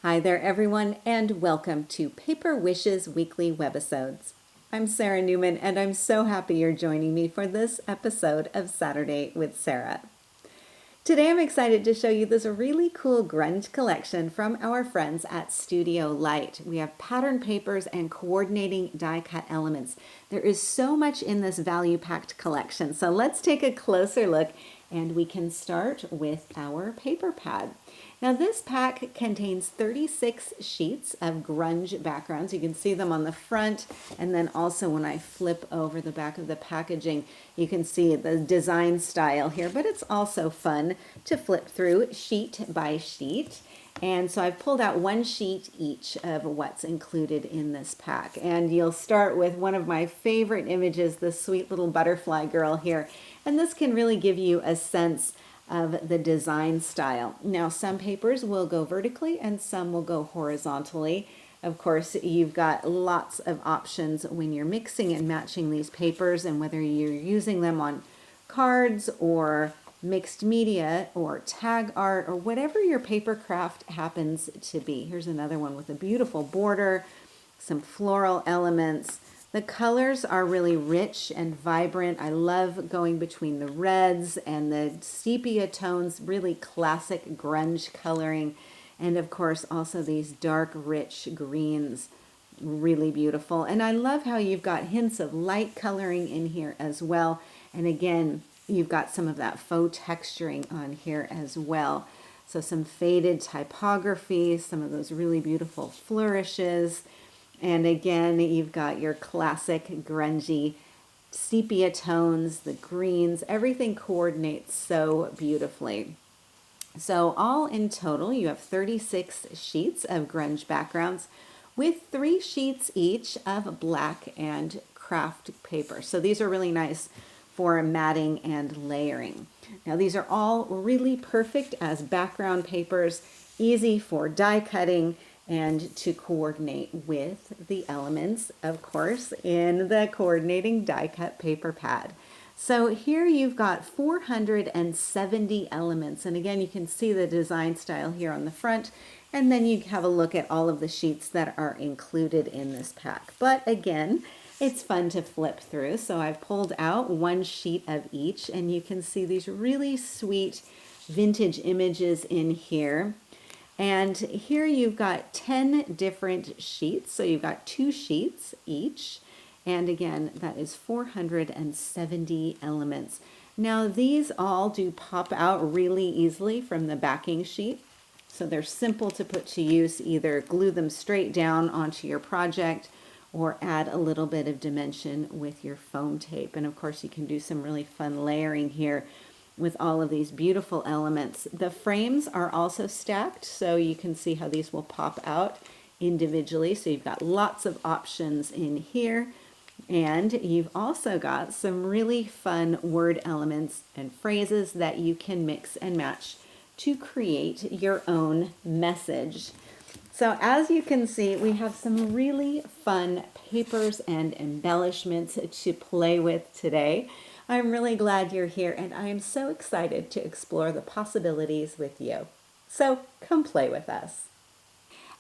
Hi there, everyone, and welcome to Paper Wishes Weekly Webisodes. I'm Sarah Newman, and I'm so happy you're joining me for this episode of Saturday with Sara. Today I'm excited to show you this really cool grunge collection from our friends at Studio Light. We have pattern papers and coordinating die-cut elements. There is so much in this value-packed collection, so let's take a closer look, and we can start with our paper pad. Now this pack contains 36 sheets of grunge backgrounds. You can see them on the front, and then also when I flip over the back of the packaging, you can see the design style here, but it's also fun to flip through sheet by sheet. And so I've pulled out one sheet each of what's included in this pack. And you'll start with one of my favorite images, this sweet little butterfly girl here. And this can really give you a sense of the design style. Now, some papers will go vertically and some will go horizontally. Of course, you've got lots of options when you're mixing and matching these papers, and whether you're using them on cards or mixed media or tag art or whatever your paper craft happens to be. Here's another one with a beautiful border, some floral elements. The colors are really rich and vibrant. I love going between the reds and the sepia tones, really classic grunge coloring. And of course, also these dark, rich greens, really beautiful. And I love how you've got hints of light coloring in here as well. And again, you've got some of that faux texturing on here as well. So some faded typography, some of those really beautiful flourishes. And again, you've got your classic grungy sepia tones, the greens, everything coordinates so beautifully. So all in total, you have 36 sheets of grunge backgrounds with 3 sheets each of black and craft paper. So these are really nice for matting and layering. Now these are all really perfect as background papers, easy for die cutting and to coordinate with the elements, of course, in the coordinating die cut paper pad. So here you've got 470 elements, and again you can see the design style here on the front, and then you have a look at all of the sheets that are included in this pack. But again, it's fun to flip through, so I've pulled out one sheet of each, and you can see these really sweet vintage images in here. And here you've got 10 different sheets, so you've got 2 sheets each. And again, that is 470 elements. Now these all do pop out really easily from the backing sheet. So they're simple to put to use, either glue them straight down onto your project or add a little bit of dimension with your foam tape. And of course you can do some really fun layering here with all of these beautiful elements. The frames are also stacked, so you can see how these will pop out individually. So you've got lots of options in here. And you've also got some really fun word elements and phrases that you can mix and match to create your own message. So as you can see, we have some really fun papers and embellishments to play with today. I'm really glad you're here, and I am so excited to explore the possibilities with you. So come play with us.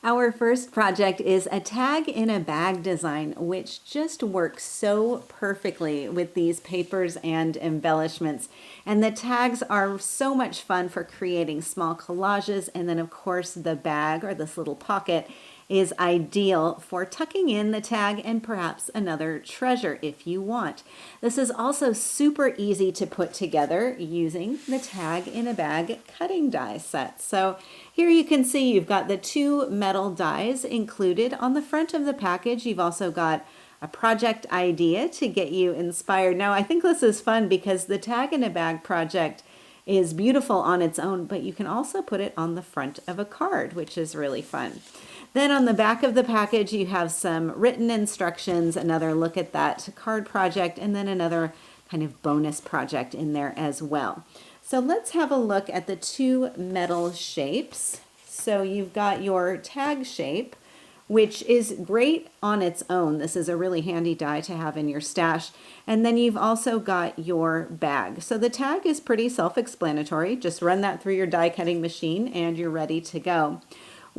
Our first project is a tag in a bag design, which just works so perfectly with these papers and embellishments. And the tags are so much fun for creating small collages. And then of course the bag, or this little pocket, is ideal for tucking in the tag and perhaps another treasure if you want. This is also super easy to put together using the tag in a bag cutting die set. So here you can see you've got the 2 metal dies included on the front of the package. You've also got a project idea to get you inspired. Now I think this is fun because the tag in a bag project is beautiful on its own, but you can also put it on the front of a card, which is really fun. Then on the back of the package, you have some written instructions, another look at that card project, and then another kind of bonus project in there as well. So let's have a look at the 2 metal shapes. So you've got your tag shape, which is great on its own. This is a really handy die to have in your stash. And then you've also got your bag. So the tag is pretty self-explanatory. Just run that through your die cutting machine and you're ready to go.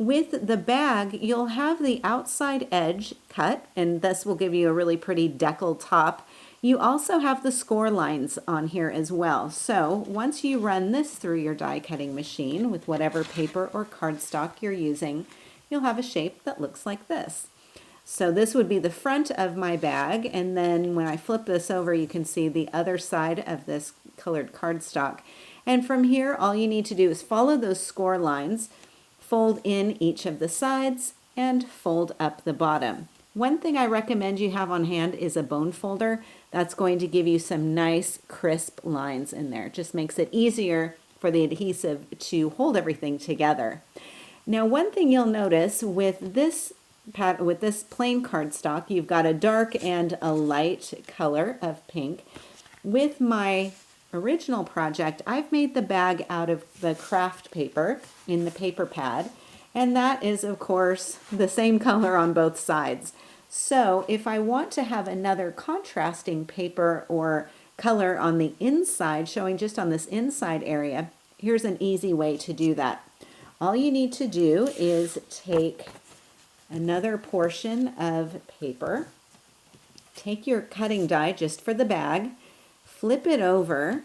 with the bag, you'll have the outside edge cut, and this will give you a really pretty decal top. You also have the score lines on here as well. So once you run this through your die cutting machine with whatever paper or cardstock you're using, you'll have a shape that looks like this. So this would be the front of my bag, and then when I flip this over, you can see the other side of this colored cardstock. And from here, all you need to do is follow those score lines, fold in each of the sides, and fold up the bottom. One thing I recommend you have on hand is a bone folder. That's going to give you some nice crisp lines in there. It just makes it easier for the adhesive to hold everything together. Now, one thing you'll notice with this plain cardstock, you've got a dark and a light color of pink. With my original project, I've made the bag out of the craft paper in the paper pad, and that is, of course, the same color on both sides. So if I want to have another contrasting paper or color on the inside, showing just on this inside area, here's an easy way to do that. All you need to do is take another portion of paper, take your cutting die just for the bag, flip it over,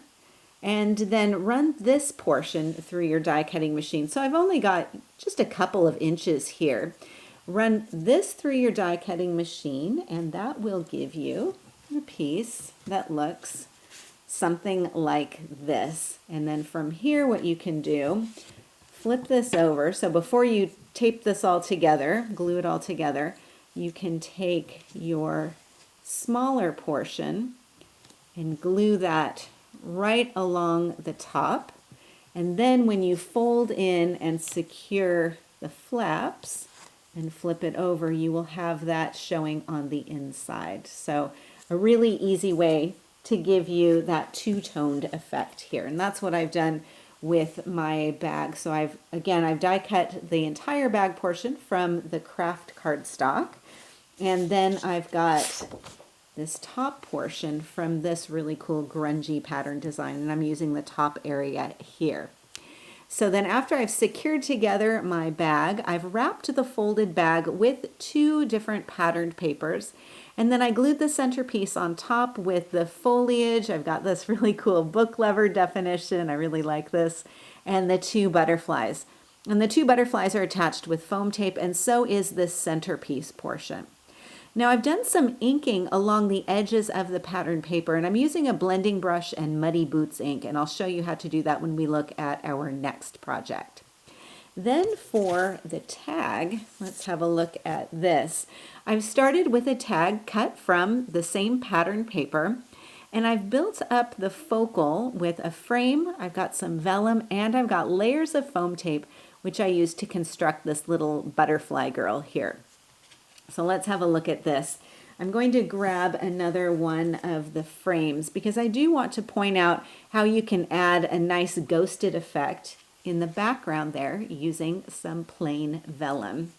and then run this portion through your die cutting machine. So I've only got just a couple of inches here. Run this through your die cutting machine, and that will give you a piece that looks something like this. And then from here, what you can do, flip this over. So before you tape this all together, glue it all together, you can take your smaller portion and glue that right along the top. And then when you fold in and secure the flaps and flip it over, you will have that showing on the inside. So a really easy way to give you that two-toned effect here. And that's what I've done with my bag. So I've die cut the entire bag portion from the craft cardstock. And then I've got this top portion from this really cool grungy pattern design, and I'm using the top area here. So then after I've secured together my bag, I've wrapped the folded bag with two different patterned papers, and then I glued the centerpiece on top with the foliage. I've got this really cool book lever definition, I really like this, and the two butterflies. And the two butterflies are attached with foam tape, and so is this centerpiece portion. Now I've done some inking along the edges of the pattern paper, and I'm using a blending brush and Muddy Boots ink, and I'll show you how to do that when we look at our next project. Then for the tag, let's have a look at this. I've started with a tag cut from the same pattern paper, and I've built up the focal with a frame. I've got some vellum, and I've got layers of foam tape, which I use to construct this little butterfly girl here. So let's have a look at this. I'm going to grab another one of the frames because I do want to point out how you can add a nice ghosted effect in the background there using some plain vellum.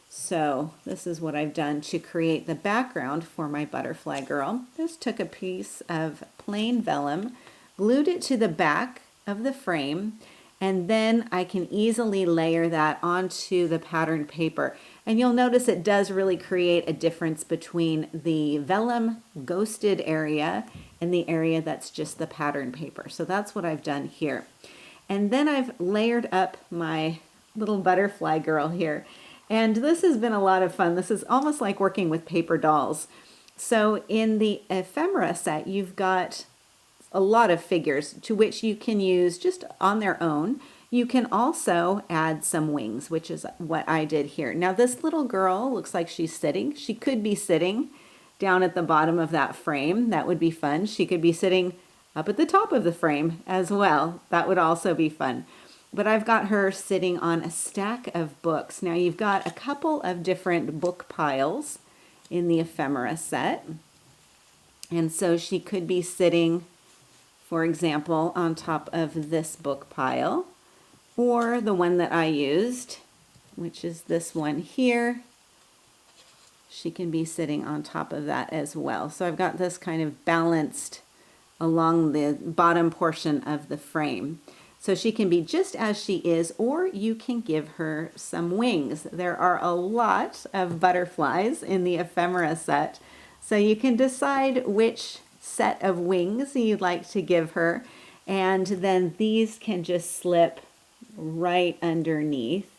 So this is what I've done to create the background for my butterfly girl. Just took a piece of plain vellum, glued it to the back of the frame, and then I can easily layer that onto the pattern paper. And you'll notice it does really create a difference between the vellum ghosted area and the area that's just the pattern paper. So that's what I've done here. And then I've layered up my little butterfly girl here. And this has been a lot of fun. This is almost like working with paper dolls. So in the ephemera set, you've got a lot of figures to which you can use just on their own. You can also add some wings, which is what I did here. Now this little girl looks like she's sitting. She could be sitting down at the bottom of that frame. That would be fun. She could be sitting up at the top of the frame as well. That would also be fun. But I've got her sitting on a stack of books. Now you've got a couple of different book piles in the ephemera set. And so she could be sitting, for example, on top of this book pile, or the one that I used, which is this one here. She can be sitting on top of that as well. So I've got this kind of balanced along the bottom portion of the frame. So she can be just as she is, or you can give her some wings. There are a lot of butterflies in the ephemera set, so you can decide which set of wings you'd like to give her, and then these can just slip right underneath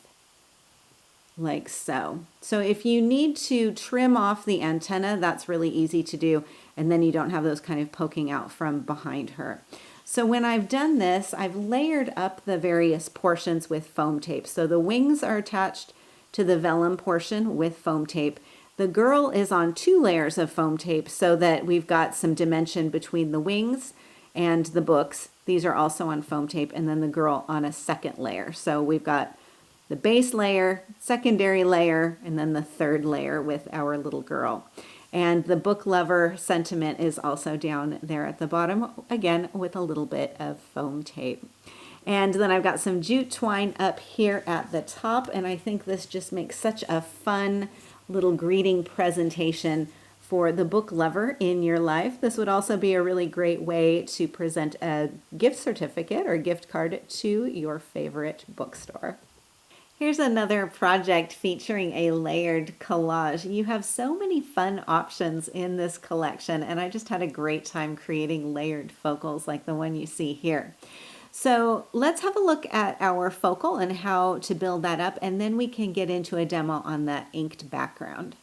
like so. So if you need to trim off the antenna, that's really easy to do, and then you don't have those kind of poking out from behind her. So when I've done this, I've layered up the various portions with foam tape. So the wings are attached to the vellum portion with foam tape. The girl is on 2 layers of foam tape so that we've got some dimension between the wings and the books. These are also on foam tape, and then the girl on a second layer. So we've got the base layer, secondary layer, and then the 3rd layer with our little girl. And the book lover sentiment is also down there at the bottom, again, with a little bit of foam tape. And then I've got some jute twine up here at the top, and I think this just makes such a fun little greeting presentation for the book lover in your life. This would also be a really great way to present a gift certificate or gift card to your favorite bookstore. Here's another project featuring a layered collage. You have so many fun options in this collection, and I just had a great time creating layered focals like the one you see here. So let's have a look at our focal and how to build that up, and then we can get into a demo on the inked background.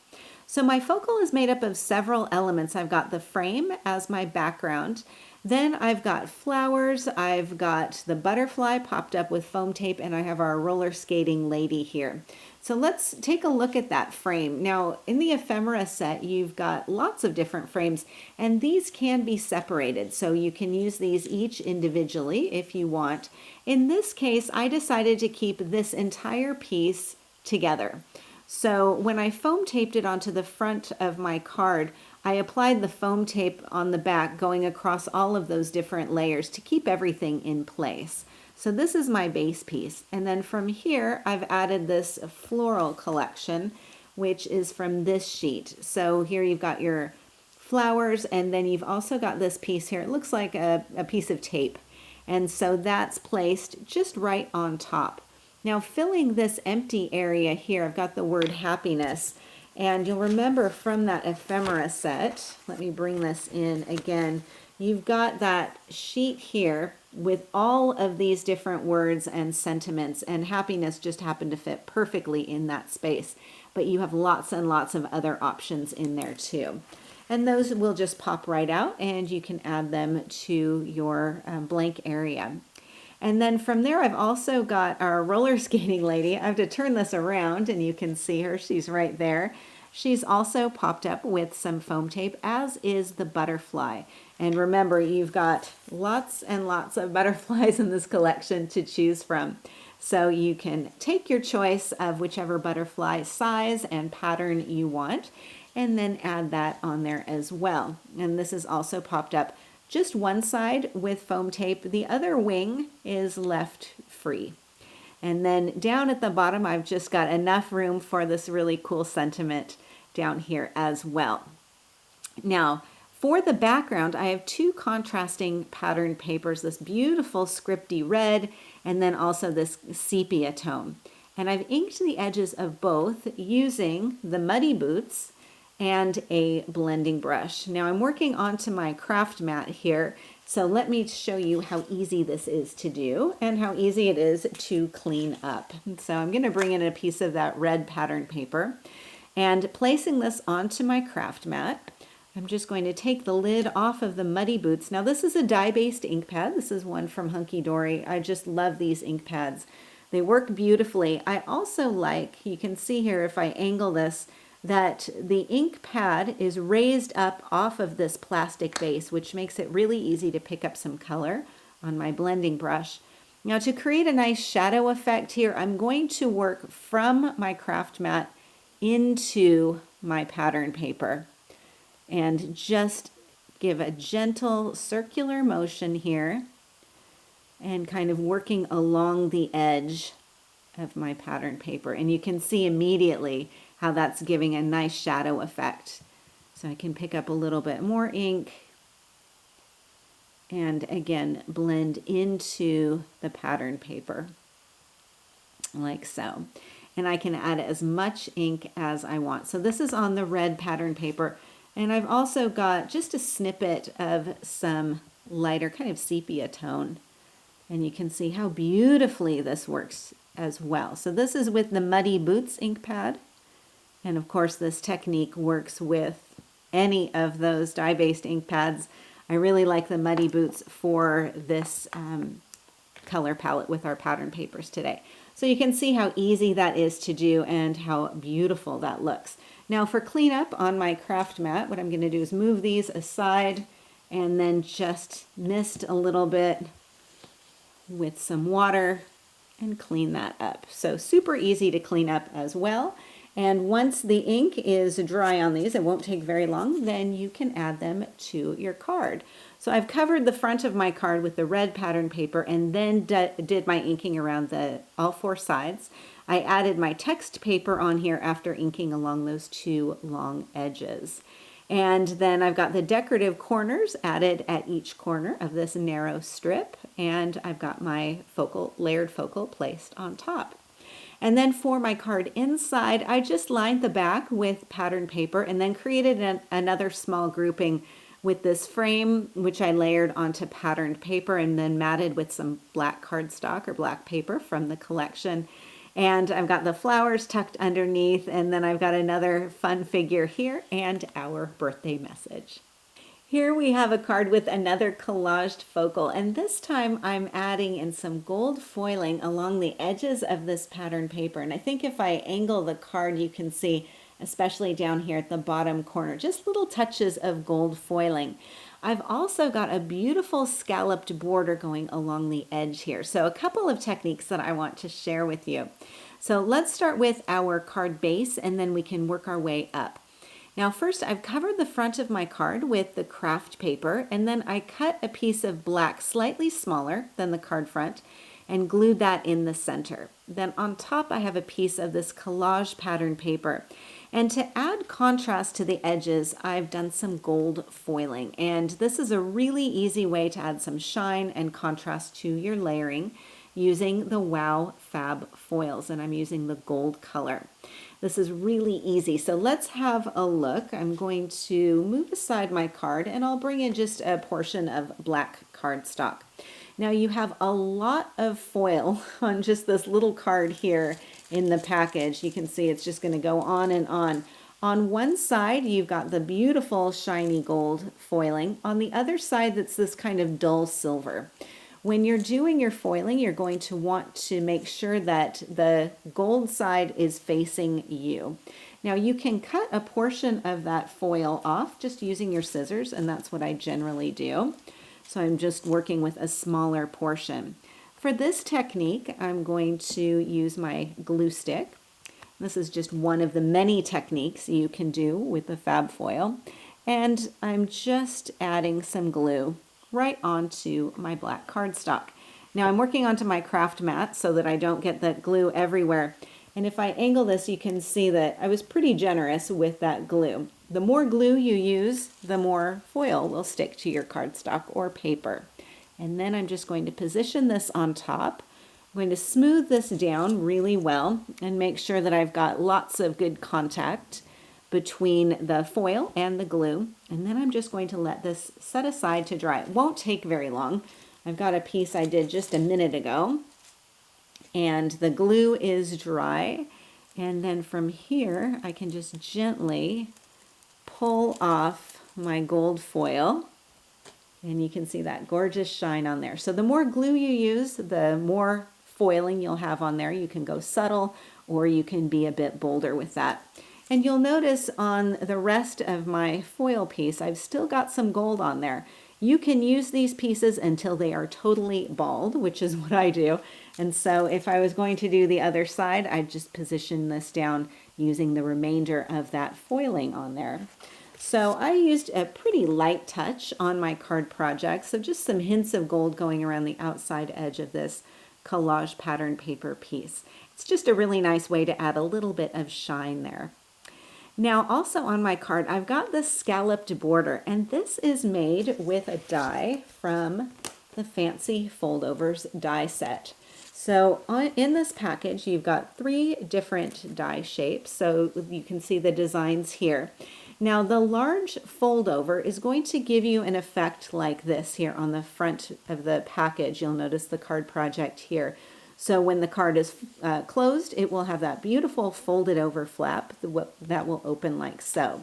So my focal is made up of several elements. I've got the frame as my background. Then I've got flowers, I've got the butterfly popped up with foam tape, and I have our roller skating lady here. So let's take a look at that frame. Now, in the ephemera set, you've got lots of different frames, and these can be separated. So you can use these each individually if you want. In this case, I decided to keep this entire piece together. So when I foam taped it onto the front of my card, I applied the foam tape on the back going across all of those different layers to keep everything in place. So this is my base piece. And then from here, I've added this floral collection, which is from this sheet. So here you've got your flowers, and then you've also got this piece here. It looks like a piece of tape. And so that's placed just right on top. Now filling this empty area here, I've got the word happiness. And you'll remember from that ephemera set, let me bring this in again, you've got that sheet here with all of these different words and sentiments, and happiness just happened to fit perfectly in that space. But you have lots and lots of other options in there too. And those will just pop right out, and you can add them to your blank area. And then from there, I've also got our roller skating lady. I have to turn this around and you can see her. She's right there. She's also popped up with some foam tape, as is the butterfly. And remember, you've got lots and lots of butterflies in this collection to choose from. So you can take your choice of whichever butterfly size and pattern you want, and then add that on there as well. And this is also popped up just one side with foam tape. The other wing is left free. And then down at the bottom, I've just got enough room for this really cool sentiment down here as well. Now, for the background, I have 2 contrasting pattern papers, this beautiful scripty red, and then also this sepia tone. And I've inked the edges of both using the Muddy Boots and a blending brush. Now I'm working onto my craft mat here, so let me show you how easy this is to do and how easy it is to clean up. So I'm going to bring in a piece of that red pattern paper, and placing this onto my craft mat, I'm just going to take the lid off of the Muddy Boots. Now this is a dye-based ink pad. This is one from Hunky Dory. I just love these ink pads. They work beautifully. I also like, you can see here if I angle this, that the ink pad is raised up off of this plastic base, which makes it really easy to pick up some color on my blending brush. Now to create a nice shadow effect here, I'm going to work from my craft mat into my pattern paper and just give a gentle circular motion here and kind of working along the edge of my pattern paper. And you can see immediately how that's giving a nice shadow effect. So I can pick up a little bit more ink and again, blend into the pattern paper like so. And I can add as much ink as I want. So this is on the red pattern paper, and I've also got just a snippet of some lighter kind of sepia tone, and you can see how beautifully this works as well. So this is with the Muddy Boots ink pad, and of course this technique works with any of those dye-based ink pads. I really like the Muddy Boots for this color palette with our pattern papers today. So you can see how easy that is to do and how beautiful that looks. Now for cleanup on my craft mat, what I'm going to do is move these aside and then just mist a little bit with some water and clean that up. So super easy to clean up as well. And once the ink is dry on these, it won't take very long, then you can add them to your card. So I've covered the front of my card with the red pattern paper and then did my inking around all four sides. I added my text paper on here after inking along those two long edges. And then I've got the decorative corners added at each corner of this narrow strip, and I've got my layered focal placed on top. And then for my card inside, I just lined the back with pattern paper and then created another small grouping with this frame, which I layered onto patterned paper and then matted with some black cardstock or black paper from the collection. And I've got the flowers tucked underneath, and then I've got another fun figure here and our birthday message. Here we have a card with another collaged focal, and this time I'm adding in some gold foiling along the edges of this pattern paper. And I think if I angle the card, you can see, especially down here at the bottom corner, just little touches of gold foiling. I've also got a beautiful scalloped border going along the edge here. So a couple of techniques that I want to share with you. So let's start with our card base, and then we can work our way up. Now first, I've covered the front of my card with the craft paper, and then I cut a piece of black slightly smaller than the card front and glued that in the center. Then on top I have a piece of this collage pattern paper. And to add contrast to the edges, I've done some gold foiling. And this is a really easy way to add some shine and contrast to your layering using the Wow Fab foils, and I'm using the gold color. This is really easy. So let's have a look. I'm going to move aside my card and I'll bring in just a portion of black cardstock. Now you have a lot of foil on just this little card here in the package. You can see it's just going to go on and on. On one side, you've got the beautiful shiny gold foiling. On the other side, that's this kind of dull silver. When you're doing your foiling, you're going to want to make sure that the gold side is facing you. Now you can cut a portion of that foil off just using your scissors, and that's what I generally do. So I'm just working with a smaller portion. For this technique, I'm going to use my glue stick. This is just one of the many techniques you can do with the fab foil. And I'm just adding some glue right onto my black cardstock. Now I'm working onto my craft mat so that I don't get that glue everywhere. And if I angle this, you can see that I was pretty generous with that glue. The more glue you use, the more foil will stick to your cardstock or paper. And then I'm just going to position this on top. I'm going to smooth this down really well and make sure that I've got lots of good contact between the foil and the glue. And then I'm just going to let this set aside to dry. It won't take very long. I've got a piece I did just a minute ago, and the glue is dry. And then from here, I can just gently pull off my gold foil, and you can see that gorgeous shine on there. So the more glue you use, the more foiling you'll have on there. You can go subtle, or you can be a bit bolder with that. And you'll notice on the rest of my foil piece, I've still got some gold on there. You can use these pieces until they are totally bald, which is what I do. And so if I was going to do the other side, I'd just position this down using the remainder of that foiling on there. So I used a pretty light touch on my card project, so just some hints of gold going around the outside edge of this collage pattern paper piece. It's just a really nice way to add a little bit of shine there. Now also on my card, I've got this scalloped border, and this is made with a die from the Fancy Foldovers die set. So in this package, you've got 3 different die shapes, so you can see the designs here. Now the large foldover is going to give you an effect like this here on the front of the package. You'll notice the card project here. So when the card is closed, it will have that beautiful folded over flap that will open like so.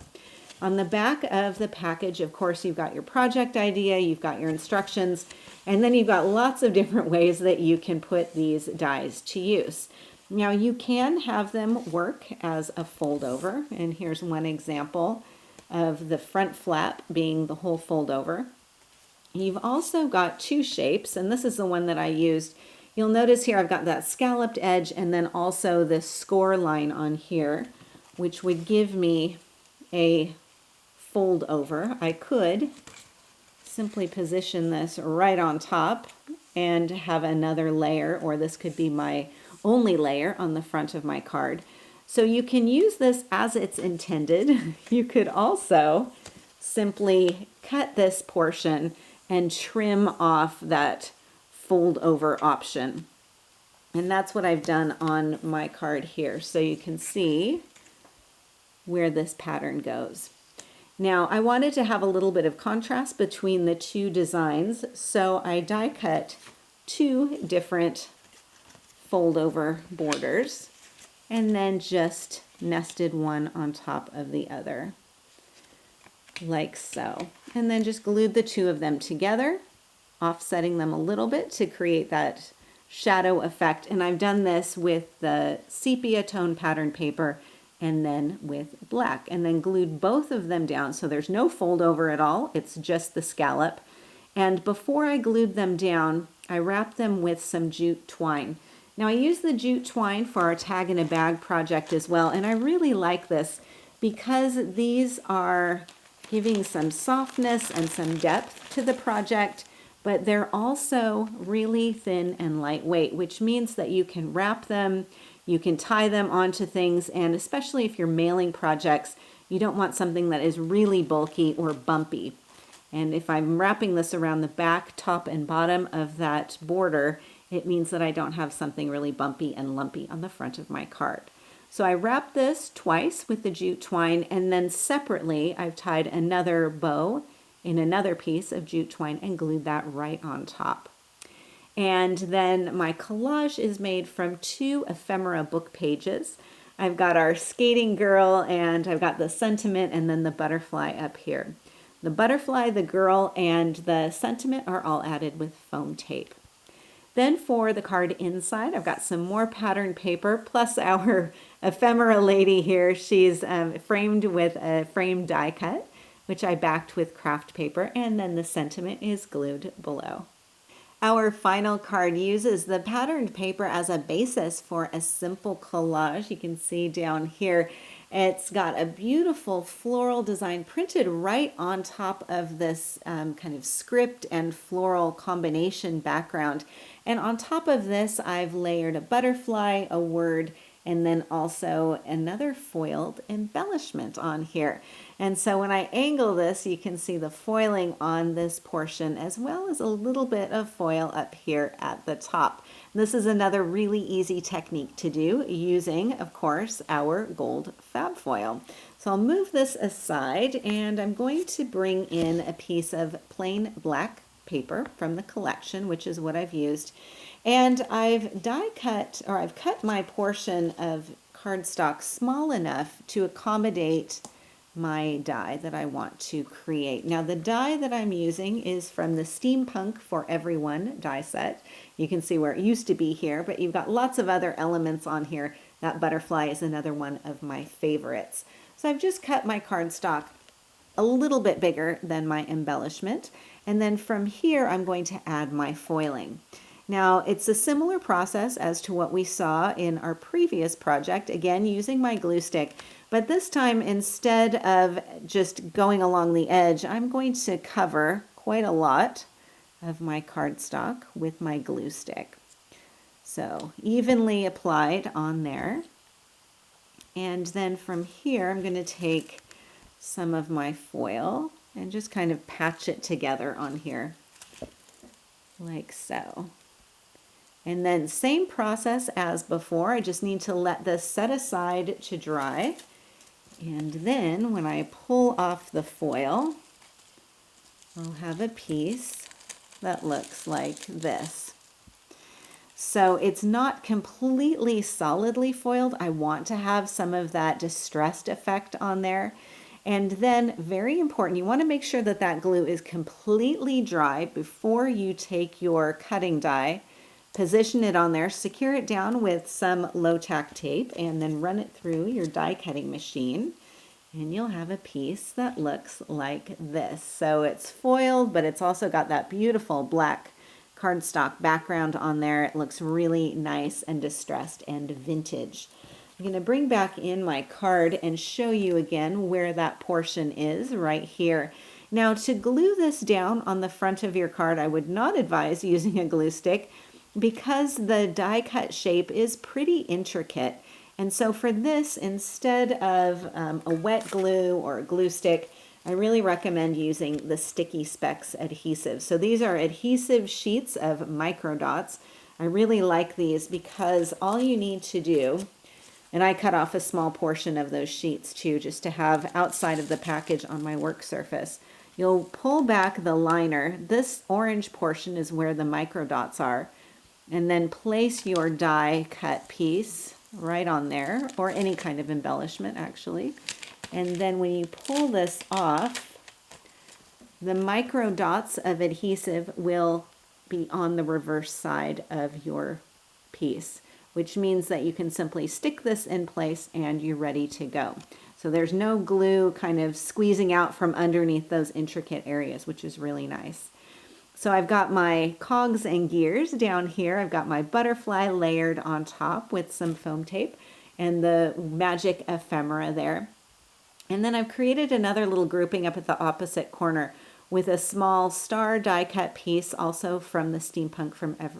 On the back of the package, of course, you've got your project idea, you've got your instructions, and then you've got lots of different ways that you can put these dies to use. Now you can have them work as a fold over, and here's one example of the front flap being the whole fold over. You've also got 2 shapes, and this is the one that I used. You'll notice here I've got that scalloped edge and then also this score line on here, which would give me a fold over. I could simply position this right on top and have another layer, or this could be my only layer on the front of my card. So you can use this as it's intended. You could also simply cut this portion and trim off that fold over option. And that's what I've done on my card here. So you can see where this pattern goes. Now I wanted to have a little bit of contrast between the 2 designs, so I die cut 2 different fold over borders and then just nested one on top of the other like so, and then just glued the 2 of them together, offsetting them a little bit to create that shadow effect. And I've done this with the sepia tone pattern paper and then with black, and then glued both of them down so there's no fold over at all, it's just the scallop. And before I glued them down, I wrapped them with some jute twine. Now I use the jute twine for our tag in a bag project as well, and I really like this because these are giving some softness and some depth to the project, but they're also really thin and lightweight, which means that you can wrap them, you can tie them onto things, and especially if you're mailing projects, you don't want something that is really bulky or bumpy. And if I'm wrapping this around the back, top, and bottom of that border, it means that I don't have something really bumpy and lumpy on the front of my card. So I wrapped this twice with the jute twine, and then separately I've tied another bow in another piece of jute twine and glued that right on top. And then my collage is made from 2 ephemera book pages. I've got our skating girl, and I've got the sentiment, and then the butterfly up here. The butterfly, the girl, and the sentiment are all added with foam tape. Then for the card inside, I've got some more pattern paper, plus our ephemera lady here. She's framed with a framed die cut, which I backed with craft paper, and then the sentiment is glued below. Our final card uses the patterned paper as a basis for a simple collage. You can see down here, it's got a beautiful floral design printed right on top of this kind of script and floral combination background. And on top of this, I've layered a butterfly, a word, and then also another foiled embellishment on here. And so when I angle this, you can see the foiling on this portion, as well as a little bit of foil up here at the top. This is another really easy technique to do using, of course, our gold fab foil. So I'll move this aside, and I'm going to bring in a piece of plain black paper from the collection, which is what I've used. And I've cut my portion of cardstock small enough to accommodate my die that I want to create. Now the die that I'm using is from the Steampunk for Everyone die set. You can see where it used to be here, but you've got lots of other elements on here. That butterfly is another one of my favorites. So I've just cut my cardstock a little bit bigger than my embellishment, and then from here I'm going to add my foiling. Now it's a similar process as to what we saw in our previous project, again using my glue stick, but this time instead of just going along the edge, I'm going to cover quite a lot of my cardstock with my glue stick. So evenly applied on there. And then from here, I'm going to take some of my foil and just kind of patch it together on here, like so. And then same process as before. I just need to let this set aside to dry. And then when I pull off the foil, I'll have a piece that looks like this. So it's not completely solidly foiled. I want to have some of that distressed effect on there. And then, very important, you want to make sure that that glue is completely dry before you take your cutting die. Position it on there, secure it down with some low-tack tape, and then run it through your die cutting machine. And you'll have a piece that looks like this. So it's foiled, but it's also got that beautiful black cardstock background on there. It looks really nice and distressed and vintage. I'm going to bring back in my card and show you again where that portion is right here. Now, to glue this down on the front of your card, I would not advise using a glue stick because the die cut shape is pretty intricate. And so for this, instead of a wet glue or a glue stick, I really recommend using the Sticky Specs adhesive. So these are adhesive sheets of micro dots. I really like these because all you need to do, and I cut off a small portion of those sheets too, just to have outside of the package on my work surface. You'll pull back the liner. This orange portion is where the micro dots are. And then place your die cut piece right on there, or any kind of embellishment actually. And then when you pull this off, the micro dots of adhesive will be on the reverse side of your piece, which means that you can simply stick this in place and you're ready to go. So there's no glue kind of squeezing out from underneath those intricate areas, which is really nice. So I've got my cogs and gears down here. I've got my butterfly layered on top with some foam tape and the magic ephemera there. And then I've created another little grouping up at the opposite corner with a small star die cut piece, also from the Steampunk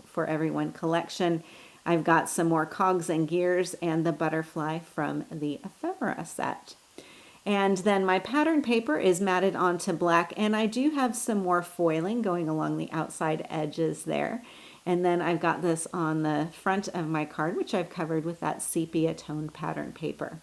for Everyone collection. I've got some more cogs and gears and the butterfly from the ephemera set. And then my pattern paper is matted onto black, and I do have some more foiling going along the outside edges there. And then I've got this on the front of my card, which I've covered with that sepia toned pattern paper.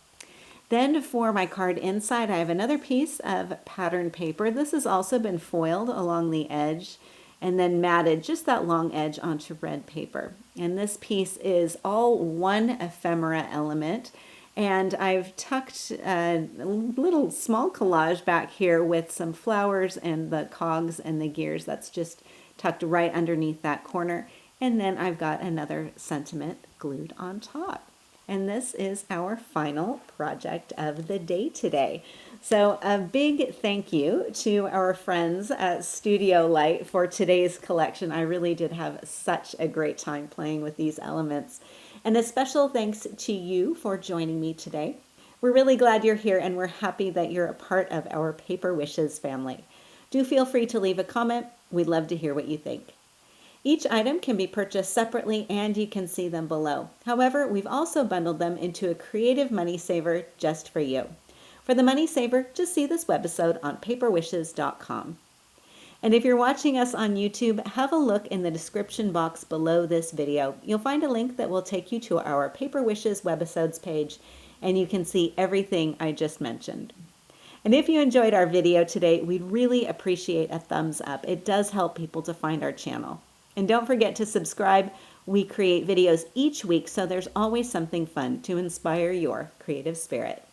Then for my card inside, I have another piece of pattern paper. This has also been foiled along the edge and then matted just that long edge onto red paper. And this piece is all one ephemera element. And I've tucked a little small collage back here with some flowers and the cogs and the gears. That's just tucked right underneath that corner. And then I've got another sentiment glued on top. And this is our final project of the day today. So a big thank you to our friends at Studio Light for today's collection. I really did have such a great time playing with these elements. And a special thanks to you for joining me today. We're really glad you're here, and we're happy that you're a part of our Paper Wishes family. Do feel free to leave a comment. We'd love to hear what you think. Each item can be purchased separately, and you can see them below. However, we've also bundled them into a creative money saver just for you. For the money saver, just see this webisode on paperwishes.com. And if you're watching us on YouTube, have a look in the description box below this video. You'll find a link that will take you to our Paper Wishes webisodes page, and you can see everything I just mentioned. And if you enjoyed our video today, we'd really appreciate a thumbs up. It does help people to find our channel. And don't forget to subscribe. We create videos each week, so there's always something fun to inspire your creative spirit.